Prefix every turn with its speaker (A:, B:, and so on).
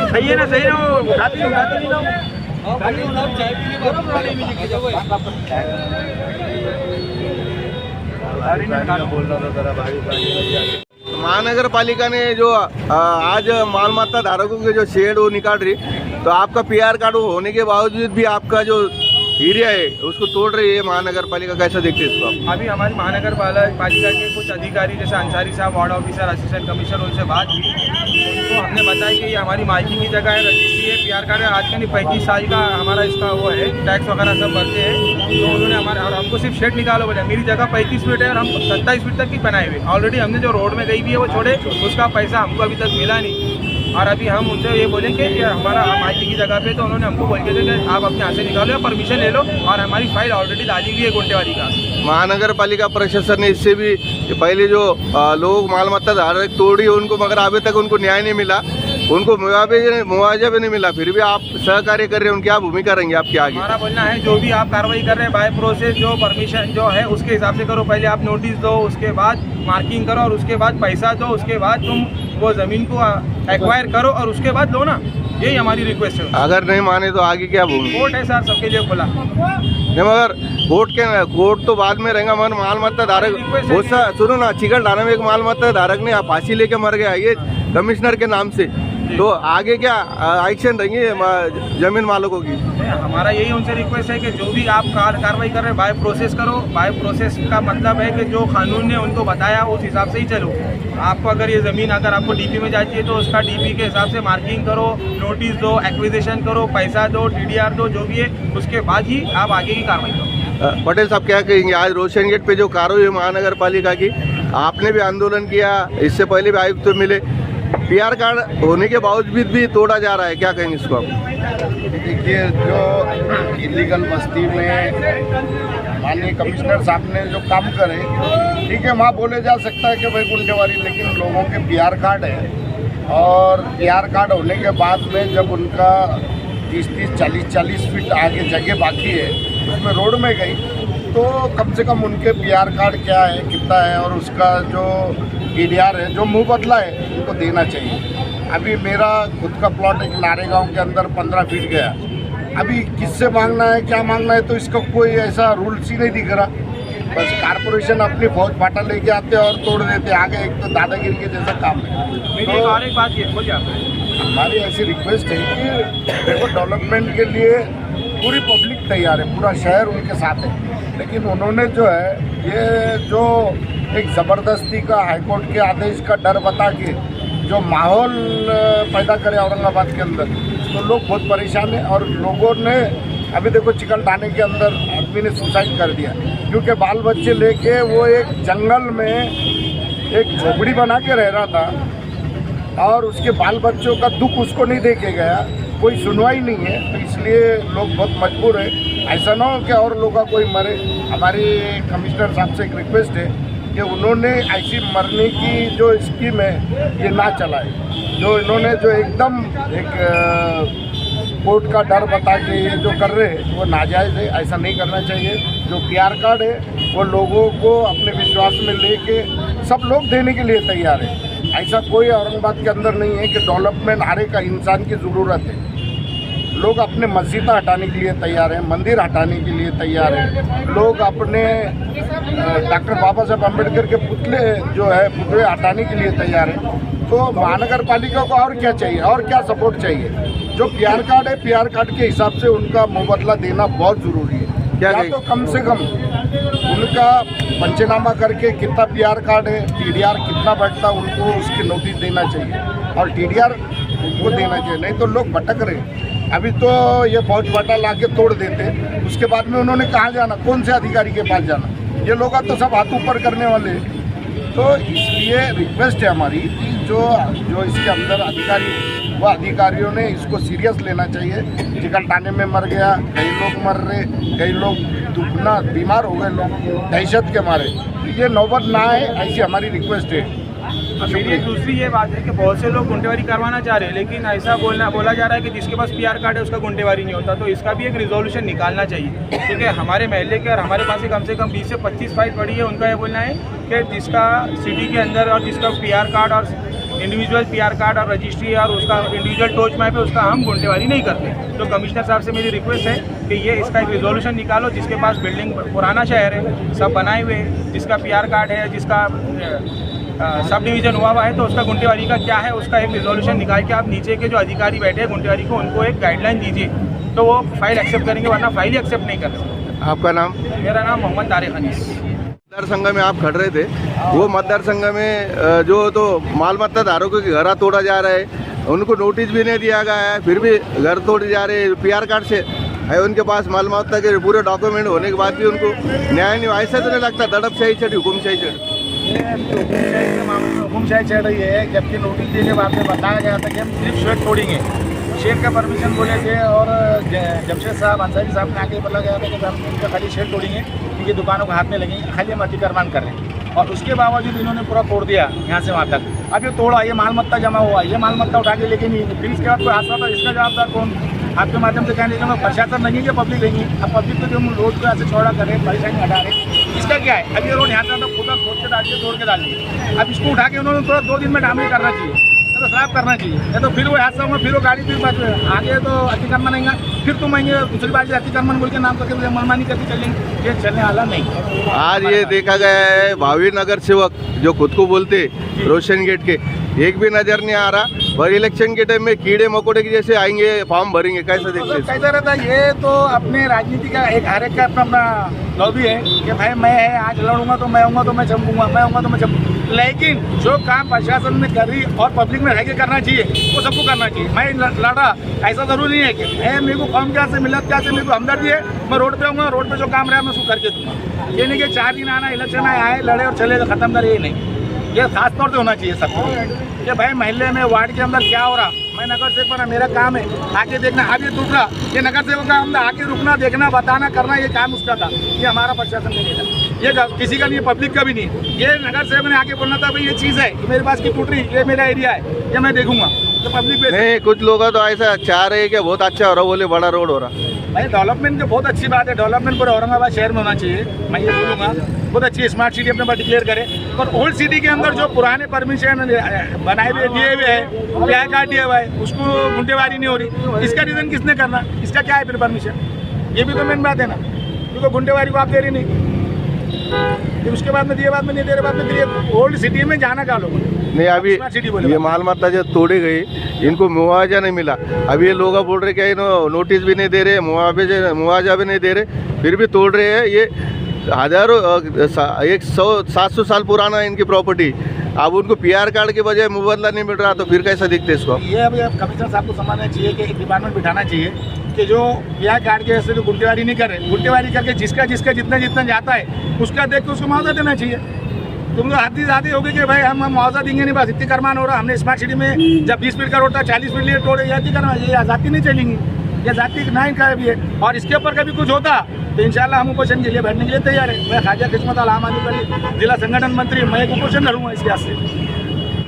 A: सही है ना, सही ना, उठाती नहीं ना।
B: महानगर पालिका ने जो आज मालमत्ता धारकों के जो शेड वो निकाल रही, तो आपका पीआर कार्ड होने के बावजूद भी आपका जो एरिया है उसको तोड़ रही है महानगर पालिका, कैसा देखते हैं इसको आप?
A: अभी हमारी महानगर पालिका के कुछ अधिकारी जैसे अंसारी साहब, वार्ड ऑफिसर, असिस्टेंट कमिश्नर, उनसे बात की, उनको हमने बताया कि ये हमारी मालिकी की जगह है, रजिस्ट्री है, पीआर कार्ड है, आज के नहीं 35 साल का हमारा इसका वो है, टैक्स वगैरह सब भरते हैं। तो उन्होंने हमारे और हमको सिर्फ शेड निकालो बोले। मेरी जगह 35 फीट है और हम 27 फीट तक की बनाए हुए। ऑलरेडी हमने जो रोड में गई भी है वो छोड़े, उसका पैसा हमको अभी तक मिला नहीं। और अभी हम उनसे ये बोलेंगे कि हमारा मालिकी की जगह पे, तो उन्होंने हमको बोल के थे कि आप अपने यहाँ से निकालो, परमिशन ले लो, और हमारी फाइल ऑलरेडी डाली हुई है गुंटेवारी का।
B: महानगर पालिका प्रशासन ने इससे भी पहले जो लोग मालमत्ता धारक तोड़ी उनको, मगर अभी तक उनको न्याय नहीं मिला, उनको मुआवजा भी नहीं मिला, फिर भी आप सहकार्य कर रहे हैं, उनकी आप भूमिका रहेंगे आपके आगे?
A: हमारा बोलना है जो भी आप कार्रवाई कर रहे हैं बाय प्रोसेस, जो परमिशन जो है उसके हिसाब से करो। पहले आप नोटिस दो, उसके बाद मार्किंग करो, और उसके बाद पैसा दो, उसके बाद तुम वो ज़मीन को एक्वायर करो, और उसके बाद लो ना। यही हमारी रिक्वेस्ट है।
B: अगर नहीं माने तो आगे क्या भूमिका?
A: कोर्ट है सर, सबके लिए खुला।
B: नहीं, मगर कोर्ट तो बाद में रहेगा, मगर मालमत्ता धारक बहुत सा, सुनो ना, चिकल थाना में एक मालमत्ता धारक ने फांसी लेके मर गया, ये कमिश्नर के नाम से, तो आगे क्या एक्शन रहेंगे जमीन मालिकों की?
A: हमारा यही उनसे रिक्वेस्ट है कि जो भी आप कार्रवाई कर रहे हैं बाय प्रोसेस करो। बाय प्रोसेस का मतलब है कि जो कानून ने उनको बताया उस हिसाब से ही चलो। आपको अगर ये ज़मीन अगर आपको डीपी में जाती है तो उसका डीपी के हिसाब से मार्किंग करो, नोटिस दो, एक्विजिशन करो, पैसा दो, टीडीआर दो, जो भी है, उसके बाद ही आप आगे की कार्रवाई करो।
B: पटेल साहब क्या कहेंगे? आज रोशन गेट पे जो कार्रवाई हुई महानगर पालिका की, आपने भी आंदोलन किया, इससे पहले भी आयुक्त तो मिले, पीआर कार्ड होने के बावजूद भी तोड़ा जा रहा है, क्या कहेंगे इसको आप?
C: देखिए, जो इलीगल बस्ती में माननीय कमिश्नर साहब ने जो काम करे, ठीक है, वहाँ बोले जा सकता है कि भाई गुंटेवारी, लेकिन लोगों के पीआर कार्ड है, और पीआर कार्ड होने के बाद में जब उनका 30-30, 40-40 फीट आगे जगह बाकी है, उसमें रोड में गई, तो कम से कम उनके पीआर कार्ड क्या है, कितना है, और उसका जो टीडीआर है, जो मुँह बदला है, उनको देना चाहिए। अभी मेरा खुद का प्लॉट एक नारेगांव के अंदर 15 फीट गया, अभी किससे मांगना है, क्या मांगना है, तो इसका कोई ऐसा रूल्स ही नहीं दिख रहा। बस कारपोरेशन अपनी फौज फाटा लेके आते और तोड़ देते आगे, एक तो दादागिरी के जैसा काम है।
A: तो और एक बात ये बोलिए,
C: हमारी ऐसी रिक्वेस्ट है कि देखो, डेवलपमेंट के लिए पूरी पब्लिक तैयार है, पूरा शहर उनके साथ है, लेकिन उन्होंने जो है ये जो एक ज़बरदस्ती का हाईकोर्ट के आदेश का डर बता के जो माहौल पैदा करे औरंगाबाद के अंदर, तो लोग बहुत परेशान हैं। और लोगों ने अभी देखो, चिकल थाने के अंदर आदमी ने सुसाइड कर दिया, क्योंकि बाल बच्चे लेके वो एक जंगल में एक झोपड़ी बना के रह रहा था, और उसके बाल बच्चों का दुख उसको नहीं देखे गया, कोई सुनवाई नहीं है, तो इसलिए लोग बहुत मजबूर है। ऐसा ना हो कि और लोगों का कोई मरे। हमारी कमिश्नर साहब से एक रिक्वेस्ट है कि उन्होंने ऐसी मरने की जो स्कीम है ये ना चलाए, जो इन्होंने जो एकदम एक कोर्ट का डर बता के ये जो कर रहे हैं वो नाजायज़ है, ऐसा नहीं करना चाहिए। जो पीआर कार्ड है वो लोगों को अपने विश्वास में लेके सब लोग देने के लिए तैयार है। ऐसा कोई औरंगाबाद के अंदर नहीं है कि डेवलपमेंट हर एक इंसान की ज़रूरत है। लोग अपने मस्जिद हटाने के लिए तैयार हैं, मंदिर हटाने के लिए तैयार हैं, लोग अपने डॉक्टर बाबा साहब अम्बेडकर के पुतले पुतले हटाने के लिए तैयार हैं। तो महानगर पालिका को और क्या चाहिए, और क्या सपोर्ट चाहिए? जो पीआर कार्ड है, पीआर कार्ड के हिसाब से उनका मुबादला देना बहुत ज़रूरी है। या तो कम से कम उनका पंचनामा करके कितना पीआर कार्ड है, टीडीआर कितना बैठता, उनको उसकी नोटिस देना चाहिए, और टीडीआर उनको देना चाहिए। नहीं तो लोग भटक रहे। अभी तो ये फौज फाटा ला के तोड़ देते, उसके बाद में उन्होंने कहाँ जाना, कौन से अधिकारी के पास जाना? ये लोग तो सब हाथ ऊपर करने वाले हैं। तो इसलिए रिक्वेस्ट है हमारी कि जो इसके अंदर अधिकारी, वो अधिकारियों ने इसको सीरियस लेना चाहिए। चिकल थाने में मर गया, कई लोग मर रहे, कई लोग दुखना बीमार हो गए, लोग दहशत के मारे। ये नौबत ना आए, ऐसी हमारी रिक्वेस्ट है।
A: मेरी एक दूसरी ये बात है कि बहुत से लोग गुंटेवारी करवाना चाह रहे हैं, लेकिन ऐसा बोला जा रहा है कि जिसके पास पीआर कार्ड है उसका गुंटेवारी नहीं होता। तो इसका भी एक रिजोल्यूशन निकालना चाहिए, क्योंकि हमारे महल्ले के और हमारे पास कम से कम 20 से 25 फाइल पड़ी है। उनका ये बोलना है कि जिसका सिटी के अंदर और जिसका पीआर कार्ड और इंडिविजुअल पीआर कार्ड और रजिस्ट्री और उसका इंडिविजुअल टोच मैप है, उसका हम गुंटेवारी नहीं करते। तो कमिश्नर साहब से मेरी रिक्वेस्ट है कि ये इसका एक रिजोल्यूशन निकालो, जिसके पास बिल्डिंग पुराना शहर है, सब बनाए हुए, जिसका पीआर कार्ड है, जिसका सब डिवीज़न हुआ है, तो उसका गुंटेवारी का क्या है, उसका एक रिजोल्यूशन निकाल के आप नीचे के जो अधिकारी बैठे हैं गुंटेवारी को, उनको एक गाइडलाइन दीजिए, तो वो फाइल एक्सेप्ट करेंगे, वरना फाइल ही एक्सेप्ट नहीं कर रहे।
B: आपका नाम?
A: मेरा नाम मोहम्मद तारिक अनीस।
B: मतदार संघ में आप खड़ रहे थे, वो मतदार संघ में जो तो माल मत्ता धारकों के घर तोड़ा जा रहा है, उनको नोटिस भी नहीं दिया गया है, फिर भी घर तोड़े जा रहे हैं। पीआर कार्ड से है उनके पास माल मत्ता के पूरे डॉक्यूमेंट होने के बाद भी उनको न्याय नहीं। ऐसा तो नहीं लगता दड़पशाही चढ़ी, हुकुमशाही चढ़ी?
D: हुकुमशाही चढ़ रही है, जबकि नोटिस देने के बाद में बताया गया था कि हम सिर्फ शेड तोड़ेंगे। शेड का परमिशन बोले थे और जमशेद साहब अंसारी साहब ने आके बोला गया था कि हम इनका खाली शेड तोड़ेंगे, क्योंकि दुकानों को हाथ में लगेंगे, खाली हम अतिक्रमण कर रहे हैं। और उसके बावजूद इन्होंने पूरा तोड़ दिया यहाँ से वहाँ तक। अब ये तोड़ा, ये माल मत्ता जमा हुआ, ये माल मत्ता उठा के लेके नहीं, फिर इसके बाद कोई हादसा था, इसका जवाबदार कौन? आपके माध्यम से कहने लगा प्रशासन नहीं है, पब्लिक नहीं है। अब पब्लिक को जो हम रोड को ऐसे छोड़ा कर रहे हैं, परेशानी हटा रहे हैं, इसका क्या है? अब ये रोड यहाँ से तो खुदा खोद के डालिए, तोड़ के डालिए। अब इसको उठा के उन्होंने थोड़ा 2 दिन में डामरी करना चाहिए, तो साफ करना चाहिए, या तो फिर वो हादसा होगा, फिर वो गाड़ी फिर आगे तो अतिक्रमण नहीं, फिर तुम आएंगे दूसरी बार से अतिक्रमण बोल के नाम करके मनमानी करके चलेंगे, ये चलने वाला नहीं।
B: आज ये देखा गया है भावी नगर सेवक जो खुद को बोलते रोशन गेट के, एक भी नजर नहीं आ रहा, और इलेक्शन के टाइम में कीड़े मकोड़े के जैसे आएंगे, फॉर्म भरेंगे। कैसा देखते हैं?
D: कैसा रहता है? ये तो अपने राजनीति का एक हर एक का अपना लॉबी है कि भाई मैं है, आज लड़ूंगा तो मैं आऊँगा तो मैं चमकूंगा, मैं आऊँगा तो मैं चमकूंगा। लेकिन जो काम प्रशासन ने करी और पब्लिक में रह के करना चाहिए, वो सबको करना चाहिए। मैं लड़ा, ऐसा जरूरी नहीं है कि मेरे को कौन क्या से मिला, क्या से मेरे को हमदर्दी है, मैं रोड पे आऊँगा, रोड पे जो काम रहा मैं उसको करके दूँगा। ये नहीं कि 4 दिन आना, इलेक्शन आए, लड़े और चले तो खत्म करे, ये नहीं। ये खास तौर से होना चाहिए सबको कि भाई महल्ले में, वार्ड के अंदर क्या हो रहा, मैं नगर सेवक बना, मेरा काम है आके देखना। अब ये दूसरा, ये नगर सेवक का अंदर आके रुकना, देखना, बताना, करना, ये काम उसका था। ये हमारा प्रशासन नहीं था, ये किसी का नहीं, पब्लिक का भी नहीं। ये नगर सेवक ने आके बोलना था भाई ये चीज़ है, मेरे पास की टूट रही, ये मेरा एरिया है, ये मैं देखूंगा, तो पब्लिक
B: नहीं। कुछ लोग तो ऐसा चाह रहे हैं कि बहुत अच्छा हो रहा, बोले बड़ा रोड हो रहा।
D: भाई डेवलपमेंट तो बहुत अच्छी बात है, डेवलपमेंट पूरे औरंगाबाद शहर में होना चाहिए, मैं ये बोलूँगा। बहुत अच्छी स्मार्ट सिटी अपने पास डिक्लेयर करे, पर ओल्ड सिटी के अंदर जो पुराने परमिशन बनाए हुए दिए हुए हैं, पीआर कार्ड दिया हुआ है, उसको गुंटेवारी नहीं हो रही। इसका रीज़न किसने करना? इसका क्या है फिर परमिशन? ये भी तो मेन बात है ना, क्योंकि गुंटेवारी को आप दे रही नहीं, फिर उसके बाद में दिए, बाद में नहीं दे रहे, बाद में दिए। ओल्ड सिटी में जाना का लोग
B: नहीं, अभी ये माल मत्ता जो तोड़े गए, इनको मुआवजा नहीं मिला। अभी ये लोग बोल रहे कि नोटिस भी नहीं दे रहे, मुआवजा भी नहीं दे रहे, फिर भी तोड़ रहे हैं। ये हजारों 100-700 साल पुराना है इनकी प्रॉपर्टी। अब उनको पीआर कार्ड के बजाय मुबादला नहीं मिल रहा, तो फिर कैसा दिखते इसको?
D: ये अभी कमिश्नर साहब को समझना चाहिए कि एक डिपार्टमेंट बिठाना चाहिए कि जो पीआर कार्ड के ऐसे तो गुंटेवारी नहीं करे, गुंटेवारी करके जिसका जितना जाता है उसका देख के उसको मुआवजा देना चाहिए। तुम लोग हद ही होगी कि भाई हम मुआवजा देंगे नहीं, बस अतिक्रमण हो रहा। हमने स्मार्ट सिटी में जब 20 फीट का रोड था, 40 फीट लिए तोड़े, ये अतिक्रमण, ये आज़ादी नहीं चलेंगी, ये जाति ना का भी है। और इसके ऊपर कभी कुछ होता तो इंशाल्लाह हम उपोषण के लिए बैठने के लिए तैयार है। मैं ख्वाजा किस्मत आल आम आदमी पार्टी जिला संगठन मंत्री, मैं एक उपोषण लड़ूंगा इसके हाथ से।